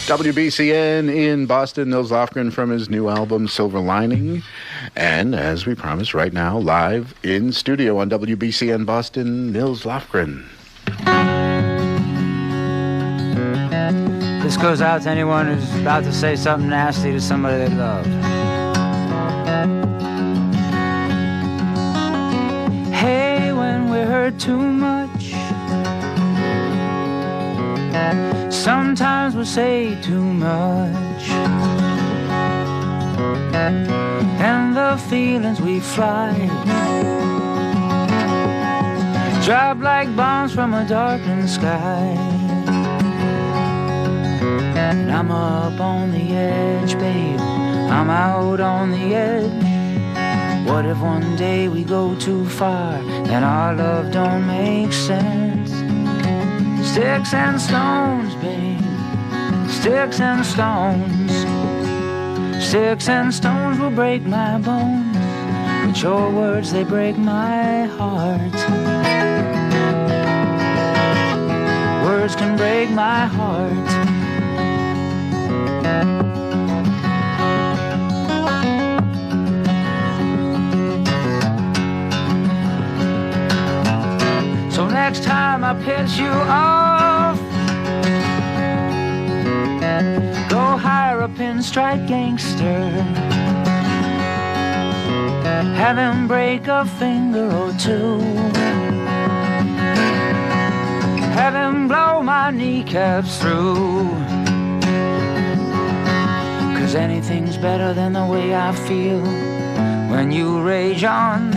WBCN in Boston, Nils Lofgren from his new album, Silver Lining. And as we promised, right now, live in studio on WBCN Boston, Nils Lofgren. This goes out to anyone who's about to say something nasty to somebody they love. Hey, when we hurt too much, sometimes we say too much, and the feelings we fly drop like bombs from a darkened sky. And I'm up on the edge, babe, I'm out on the edge. What if one day we go too far and our love don't make sense? Sticks and stones, babe, sticks and stones. Sticks and stones will break my bones, but your words, they break my heart. Words can break my heart. So next time I piss you off, go hire a pinstripe gangster, have him break a finger or two, have him blow my kneecaps through. 'Cause anything's better than the way I feel when you rage on.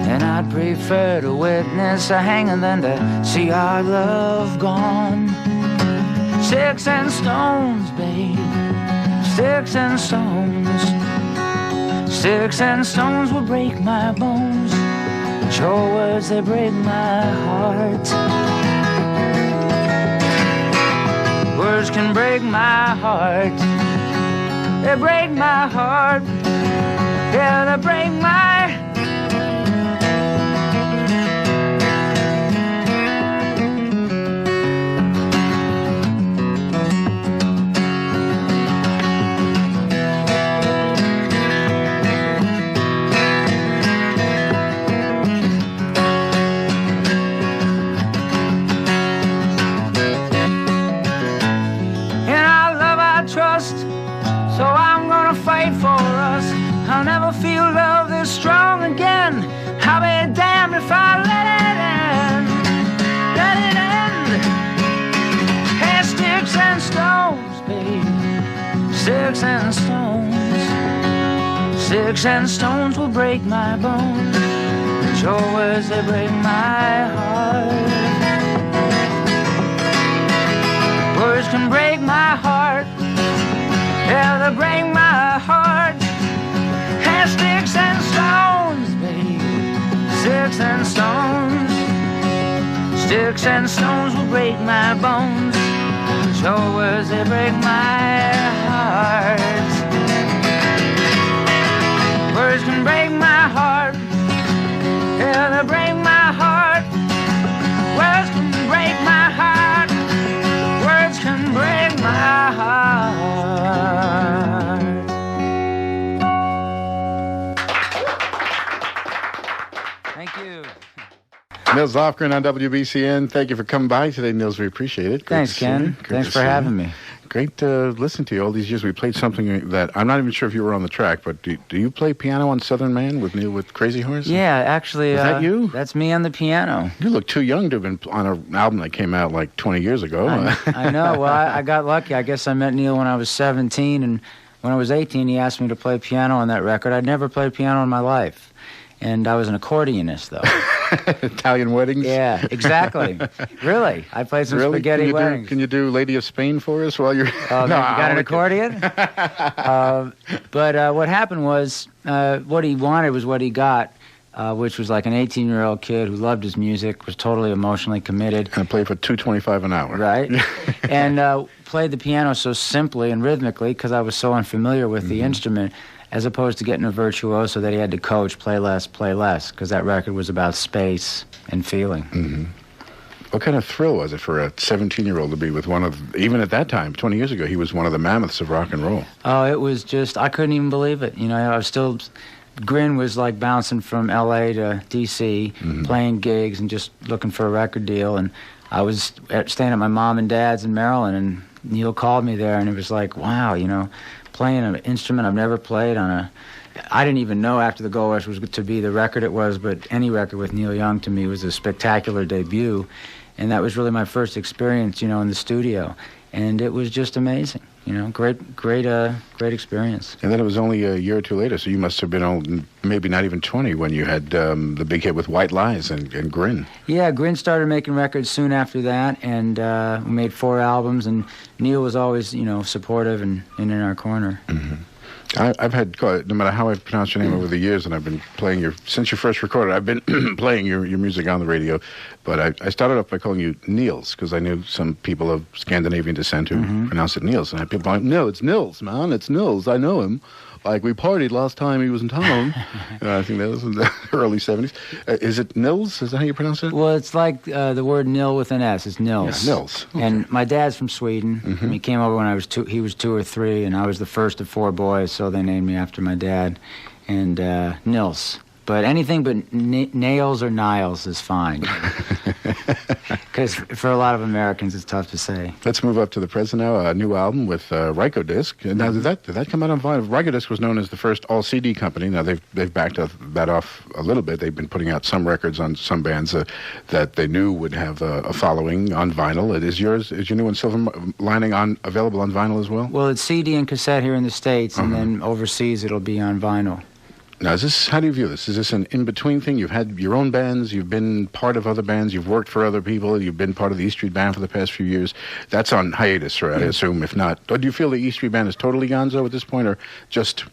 And I'd prefer to witness a hanging than to see our love gone. Sticks and stones, babe, sticks and stones. Sticks and stones will break my bones, but your words, they break my heart. Words can break my heart. They break my heart. Yeah, they break my I'll never feel love this strong again. I'll be damned if I let it end. Let it end. Hey, sticks and stones, babe, sticks and stones. Sticks and stones will break my bones, but your words, they break my heart. Words can break my heart. Yeah, they break my heart. Sticks and stones, babe, sticks and stones. Sticks and stones will break my bones, but your words, they break my heart. Words can break my heart. Yeah, they break my heart. Words can break my heart. Words can break my heart. Thank you. Nils Lofgren on WBCN. Thank you for coming by today, Nils. We appreciate it. Thanks, Ken. Thanks for having me. Great to listen to you all these years. We played something that I'm not even sure if you were on the track, but do you play piano on Southern Man with Neil with Crazy Horse? Yeah, actually. Is that you? That's me on the piano. You look too young to have been on an album that came out like 20 years ago. I know. Well, I got lucky. I guess I met Neil when I was 17, and when I was 18, he asked me to play piano on that record. I'd never played piano in my life. And I was an accordionist, though. Italian weddings? Yeah, exactly. Really. I played some spaghetti weddings. Can you do Lady of Spain for us while you're... Oh, no, you got an accordion? But what happened was, what he wanted was what he got, which was like an 18-year-old kid who loved his music, was totally emotionally committed. And played for $2.25 an hour. Right. And played the piano so simply and rhythmically because I was so unfamiliar with the instrument, as opposed to getting a virtuoso that he had to coach, play less, because that record was about space and feeling. What kind of thrill was it for a 17-year-old to be with one of, even at that time, 20 years ago, he was one of the mammoths of rock and roll? Oh, it was just, I couldn't even believe it. You know, I was still, Grin was like bouncing from L.A. to D.C., playing gigs and just looking for a record deal. And I was staying at my mom and dad's in Maryland, and Neil called me there, and it was like, wow, you know, playing an instrument I've never played on a... I didn't even know after the Gold Rush was to be the record it was, but any record with Neil Young to me was a spectacular debut. And that was really my first experience, you know, in the studio. And it was just amazing, you know, great experience. And then it was only a year or two later, so you must have been old, maybe not even 20 when you had the big hit with White Lies and Grin. Yeah, Grin started making records soon after that, and we made 4 albums, and Neil was always, you know, supportive and in our corner. I've had, no matter how I've pronounced your name over the years, and I've been playing since you first recorded, I've been playing your music on the radio, but I started off by calling you Nils, because I knew some people of Scandinavian descent who pronounce it Nils, and I had people like, no, it's Nils, man, it's Nils, I know him. Like, we partied last time he was in town. I think that was in the early 70s. Is it Nils? Is that how you pronounce it? Well, it's like the word nil with an S. It's Nils. Yeah, Nils. Okay. And my dad's from Sweden. He came over when I was 2. He was 2 or 3, and I was the first of 4 boys, so they named me after my dad. And Nils. But anything but nails or Niles is fine. Because for a lot of Americans, it's tough to say. Let's move up to the present now. A new album with Rykodisc. Now, did that come out on vinyl? Rykodisc was known as the first all-CD company. Now, they've backed that off a little bit. They've been putting out some records on some bands that they knew would have a following on vinyl. Is your new one, Silver Lining, available on vinyl as well? Well, it's CD and cassette here in the States, and then overseas it'll be on vinyl. Now, how do you view this? Is this an in-between thing? You've had your own bands, you've been part of other bands, you've worked for other people, you've been part of the E Street Band for the past few years. That's on hiatus, right, I assume, if not. Or do you feel the E Street Band is totally gonzo at this point, or just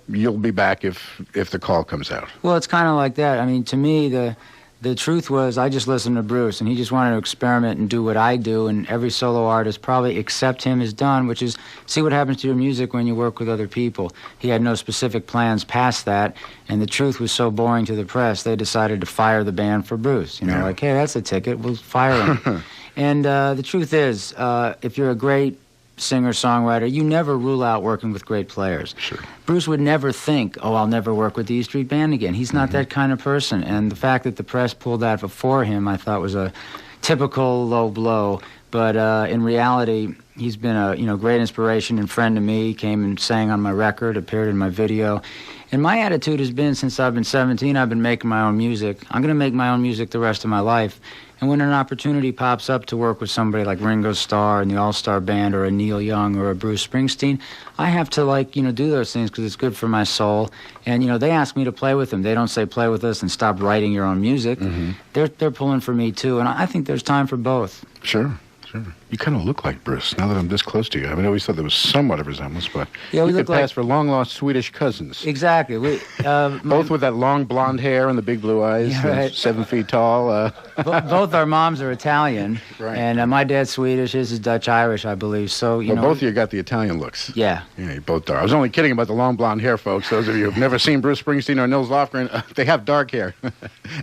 you'll be back if the call comes out? Well, it's kind of like that. I mean, to me, the truth was I just listened to Bruce, and he just wanted to experiment and do what I do, and every solo artist, probably except him, has done, which is see what happens to your music when you work with other people. He had no specific plans past that, and the truth was so boring to the press, they decided to fire the band for Bruce. You know, like, hey, that's a ticket, we'll fire him. And the truth is, if you're a great singer-songwriter, you never rule out working with great players. Sure. Bruce would never think, oh, I'll never work with the E Street Band again. He's not that kind of person. And the fact that the press pulled that before him, I thought was a typical low blow. But in reality, he's been a great inspiration and friend to me. He came and sang on my record, appeared in my video. And my attitude has been, since I've been 17, I've been making my own music. I'm going to make my own music the rest of my life. And when an opportunity pops up to work with somebody like Ringo Starr and the All-Star Band, or a Neil Young or a Bruce Springsteen, I have to, do those things because it's good for my soul. And, they ask me to play with them. They don't say, play with us and stop writing your own music. They're pulling for me, too. And I think there's time for both. Sure. You kind of look like Bruce, now that I'm this close to you. I mean, I always thought there was somewhat of resemblance, but yeah, we you look could pass for long-lost Swedish cousins. Exactly. Both with that long blonde hair and the big blue eyes, yeah, right. 7 feet tall. Both our moms are Italian, right. And my dad's Swedish, his is Dutch-Irish, I believe. So, both of you got the Italian looks. Yeah. Yeah, you both are. I was only kidding about the long blonde hair, folks. Those of you who've never seen Bruce Springsteen or Nils Lofgren, they have dark hair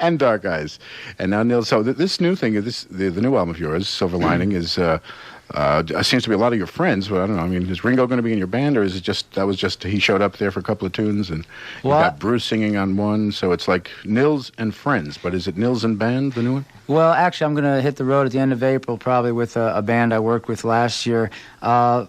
and dark eyes. And now, Nils, so this new thing, the new album of yours, Silver Lining, is... seems to be a lot of your friends, but I don't know. I mean, is Ringo going to be in your band, or is it just he showed up there for a couple of tunes, and you got Bruce singing on one, so it's like Nils and Friends, but is it Nils and Band, the new one? Well, actually, I'm going to hit the road at the end of April, probably with a band I worked with last year. I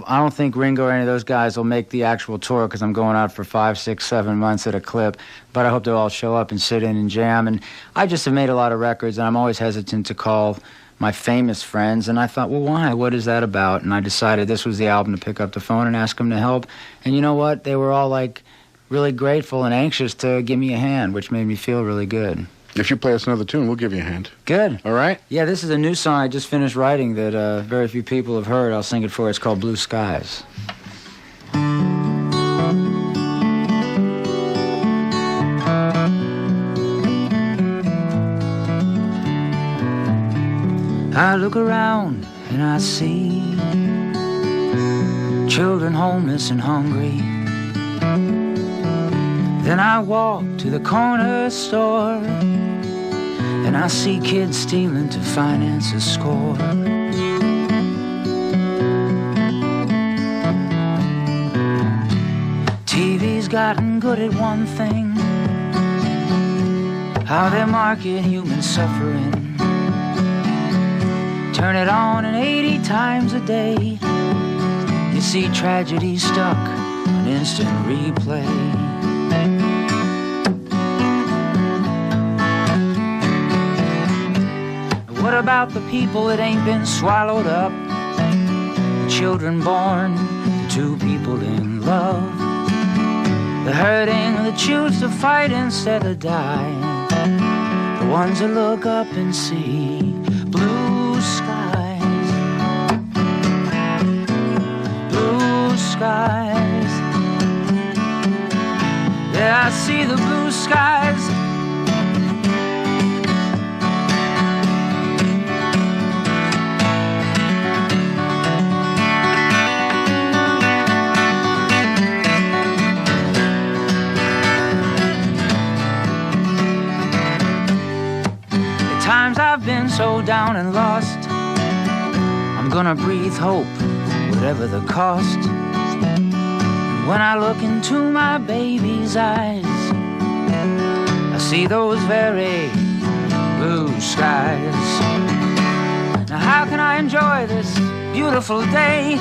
don't think Ringo or any of those guys will make the actual tour because I'm going out for 5, 6, 7 months at a clip, but I hope they'll all show up and sit in and jam, and I just have made a lot of records, and I'm always hesitant to call my famous friends, and I thought, well, why? What is that about? And I decided this was the album to pick up the phone and ask them to help. And you know what? They were all, really grateful and anxious to give me a hand, which made me feel really good. If you play us another tune, we'll give you a hand. Good. All right? Yeah, this is a new song I just finished writing that very few people have heard. I'll sing it for you. It's called Blue Skies. I look around and I see children homeless and hungry. Then I walk to the corner store and and I see kids stealing to finance a score. TV's gotten good at one thing, how they market human suffering. Turn it on and 80 times a day, you see tragedy stuck on instant replay. What about the people that ain't been swallowed up? The children born to two people in love. The hurting that choose to fight instead of die. The ones that look up and see blue skies. Blue skies. Yeah, I see the blue skies. Times I've been so down and lost, I'm gonna breathe hope, whatever the cost. When I look into my baby's eyes, I see those very blue skies. Now how can I enjoy this beautiful day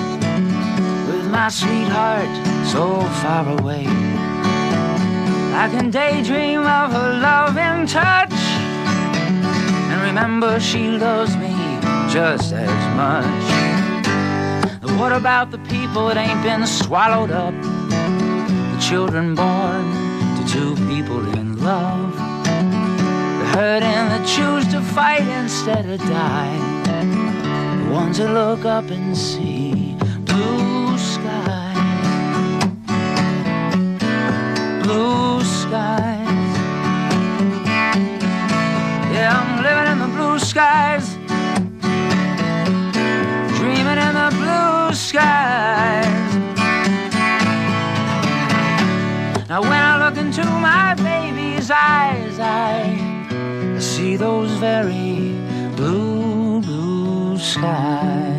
with my sweetheart so far away? I can daydream of her loving touch, remember she loves me just as much. What about the people that ain't been swallowed up? The children born to two people in love. The hurting that choose to fight instead of die. The ones that look up and see blue skies. Blue skies. Yeah, I'm living in the blue skies, dreaming in the blue skies. Now when I look into my baby's eyes, I see those very blue, blue skies.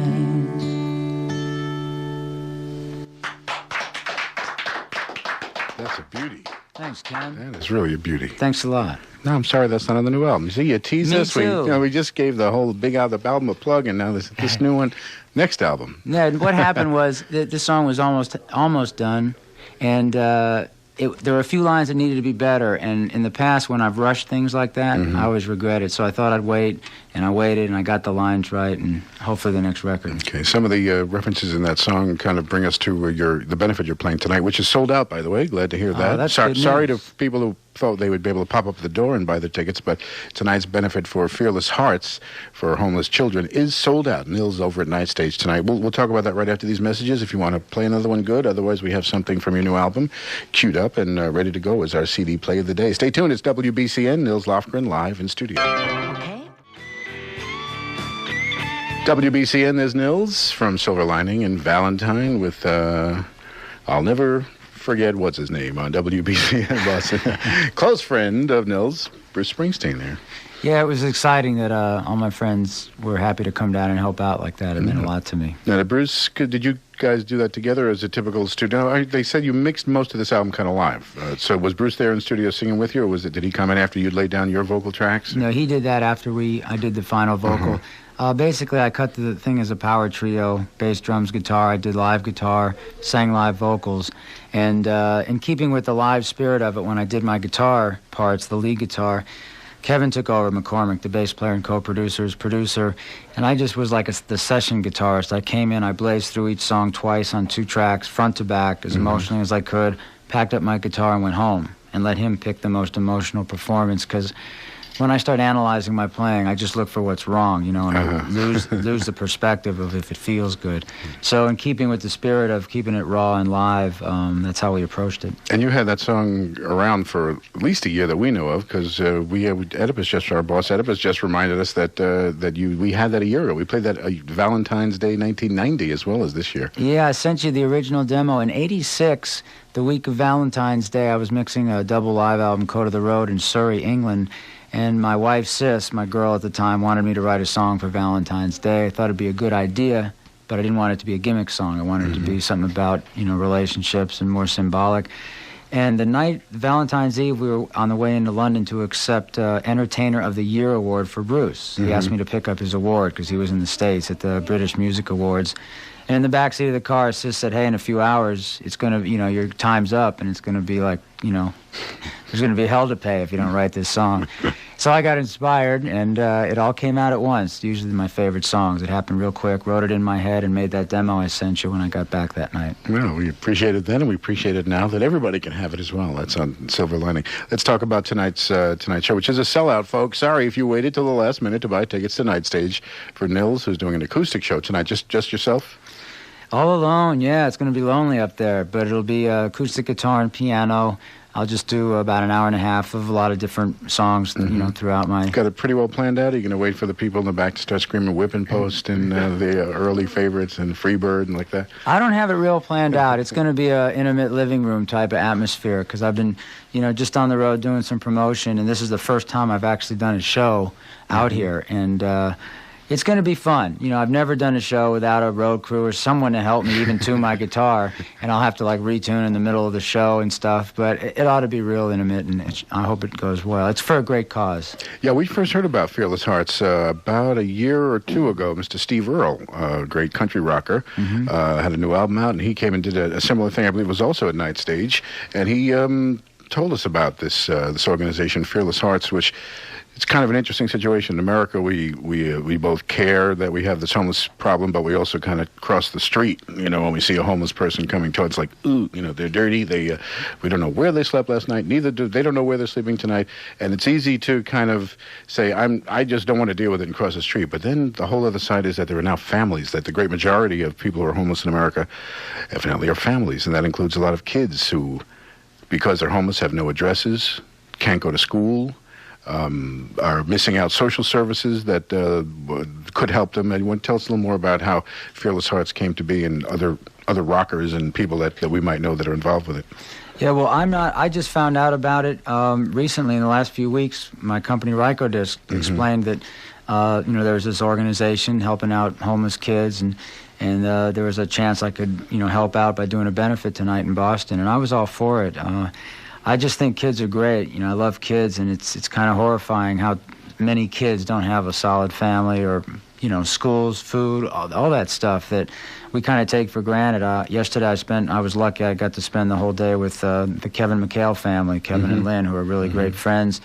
That's a beauty. Thanks, Ken. That is really a beauty. Thanks a lot. No, I'm sorry that's not on the new album. You see, you teased us. Me too. We just gave the whole big album a plug, and now this new one, next album. Yeah, and what happened was this song was almost done, and there were a few lines that needed to be better. And in the past, when I've rushed things like that, I always regret it. So I thought I'd wait, and I waited, and I got the lines right, and hopefully the next record. Okay, some of the references in that song kind of bring us to the benefit you're playing tonight, which is sold out, by the way. Glad to hear that. That's good sorry to news. people who thought they would be able to pop up at the door and buy the tickets, but tonight's benefit for Fearless Hearts for homeless children is sold out. Nils over at Night Stage tonight. We'll talk about that right after these messages. If you want to play another one, good. Otherwise, we have something from your new album queued up and ready to go as our CD play of the day. Stay tuned. It's WBCN. Nils Lofgren live in studio. Okay. WBCN, there's Nils from Silver Lining and Valentine with I'll Never Forget What's His Name on WBCN Boston. Close friend of Nils, Bruce Springsteen there. Yeah, it was exciting that all my friends were happy to come down and help out like that. It meant a lot to me. Now, Bruce, did you guys do that together as a typical studio? They said you mixed most of this album kind of live. So was Bruce there in studio singing with you, or did he come in after you'd laid down your vocal tracks? No, he did that after I did the final vocal. Basically, I cut the thing as a power trio, bass, drums, guitar. I did live guitar, sang live vocals. And in keeping with the live spirit of it, when I did my guitar parts, the lead guitar, Kevin took over, McCormick, the bass player and producer, and I just was like the session guitarist. I came in, I blazed through each song twice on 2 tracks, front to back, as emotionally as I could, packed up my guitar and went home, and let him pick the most emotional performance, because when I start analyzing my playing, I just look for what's wrong, and I lose the perspective of if it feels good. So in keeping with the spirit of keeping it raw and live, that's how we approached it. And you had that song around for at least a year that we know of, because our boss Oedipus just reminded us that we had that a year ago. We played that Valentine's Day 1990 as well as this year. Yeah, I sent you the original demo in '86. The week of Valentine's Day, I was mixing a double live album, Code of the Road, in Surrey, England. And my wife, Sis, my girl at the time, wanted me to write a song for Valentine's Day. I thought it'd be a good idea, but I didn't want it to be a gimmick song. I wanted it to be something about, relationships and more symbolic. And the night, Valentine's Eve, we were on the way into London to accept Entertainer of the Year award for Bruce. He asked me to pick up his award because he was in the States at the British Music Awards. And in the backseat of the car, Sis said, hey, in a few hours, it's going to, your time's up, and it's going to be like, there's going to be hell to pay if you don't write this song. So I got inspired, and it all came out at once. Usually my favorite songs. It happened real quick, wrote it in my head, and made that demo I sent you when I got back that night. Well, we appreciate it then, and we appreciate it now that everybody can have it as well. That's on Silver Lining. Let's talk about tonight's show, which is a sellout, folks. Sorry if you waited till the last minute to buy tickets to Night Stage for Nils, who's doing an acoustic show tonight. Just yourself? All alone, yeah. It's going to be lonely up there, but it'll be acoustic guitar and piano. I'll just do about an hour and a half of a lot of different songs, throughout my... Got it pretty well planned out? Are you going to wait for the people in the back to start screaming Whippin' Post and the early favorites and Freebird and like that? I don't have it real planned out. It's going to be an intimate living room type of atmosphere because I've been, just on the road doing some promotion, and this is the first time I've actually done a show out here, and... it's going to be fun. I've never done a show without a road crew or someone to help me even tune my guitar, and I'll have to retune in the middle of the show and stuff, but it ought to be real intimate, and I hope it goes well. It's for a great cause. Yeah, we first heard about Fearless Hearts about a year or two ago. Mr. Steve Earle, a great country rocker, had a new album out, and he came and did a similar thing. I believe it was also at Night Stage, and he told us about this organization, Fearless Hearts, which... It's kind of an interesting situation. In America, we both care that we have this homeless problem, but we also kind of cross the street, when we see a homeless person coming towards, like, ooh, they're dirty. We don't know where they slept last night. They don't know where they're sleeping tonight. And it's easy to kind of say, I just don't want to deal with it and cross the street. But then the whole other side is that there are now families, that the great majority of people who are homeless in America evidently are families. And that includes a lot of kids who, because they're homeless, have no addresses, can't go to school, are missing out social services that could help them. And you want to tell us a little more about how Fearless Hearts came to be and other rockers and people that we might know that are involved with it. Yeah, well, I just found out about it recently in the last few weeks. My company, Rykodisc, explained that, there was this organization helping out homeless kids, and there was a chance I could, help out by doing a benefit tonight in Boston, and I was all for it. I just think kids are great. I love kids, and it's kind of horrifying how many kids don't have a solid family or, schools, food, all that stuff that we kind of take for granted. Yesterday I was lucky I got to spend the whole day with the Kevin McHale family, Kevin and Lynn, who are really great friends.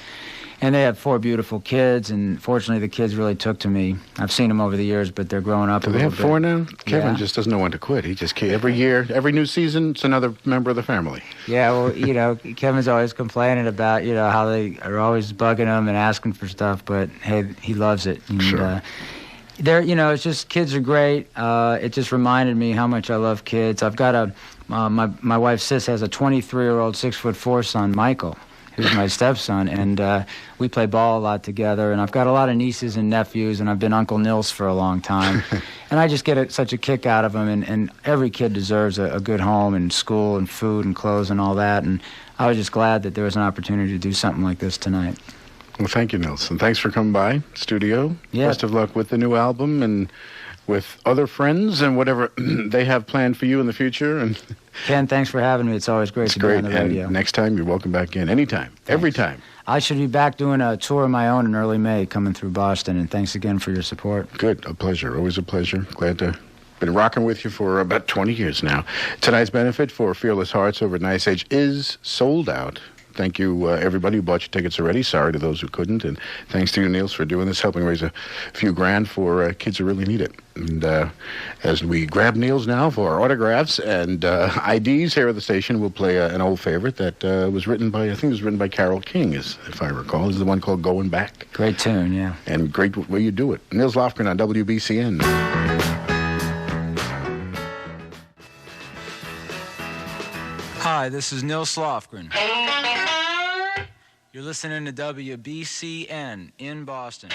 And they have 4 beautiful kids, and fortunately the kids really took to me. I've seen them over the years, but they're growing up a little bit. Do they have 4 now? Kevin just doesn't know when to quit. He just every year, every new season, it's another member of the family. Yeah, well, Kevin's always complaining about, how they are always bugging him and asking for stuff, but hey, he loves it. And, sure. It's just kids are great. It just reminded me how much I love kids. I've got my wife Sis has a 23-year-old 6'4" son, Michael, who's my stepson, and we play ball a lot together, and I've got a lot of nieces and nephews, and I've been Uncle Nils for a long time, and I just get such a kick out of them, and every kid deserves a good home and school and food and clothes and all that, and I was just glad that there was an opportunity to do something like this tonight. Well, thank you, Nils, and thanks for coming by studio. Yeah. Best of luck with the new album and with other friends and whatever they have planned for you in the future. And Ken, thanks for having me. It's always great to be on the radio. And next time, you're welcome back in. Anytime. Thanks. Every time. I should be back doing a tour of my own in early May coming through Boston, and thanks again for your support. Good. A pleasure. Always a pleasure. Glad to been rocking with you for about 20 years now. Tonight's benefit for Fearless Hearts over at Night Stage is sold out. Thank you, everybody who bought your tickets already. Sorry to those who couldn't. And thanks to you, Nils, for doing this, helping raise a few grand for kids who really need it. And as we grab Nils now for our autographs and IDs here at the station, we'll play an old favorite that was written by, I think it was written by Carole King, if I recall. This is the one called Going Back. Great tune, yeah. And great way you do it. Nils Lofgren on WBCN. Hi, this is Nils Lofgren. You're listening to WBCN in Boston.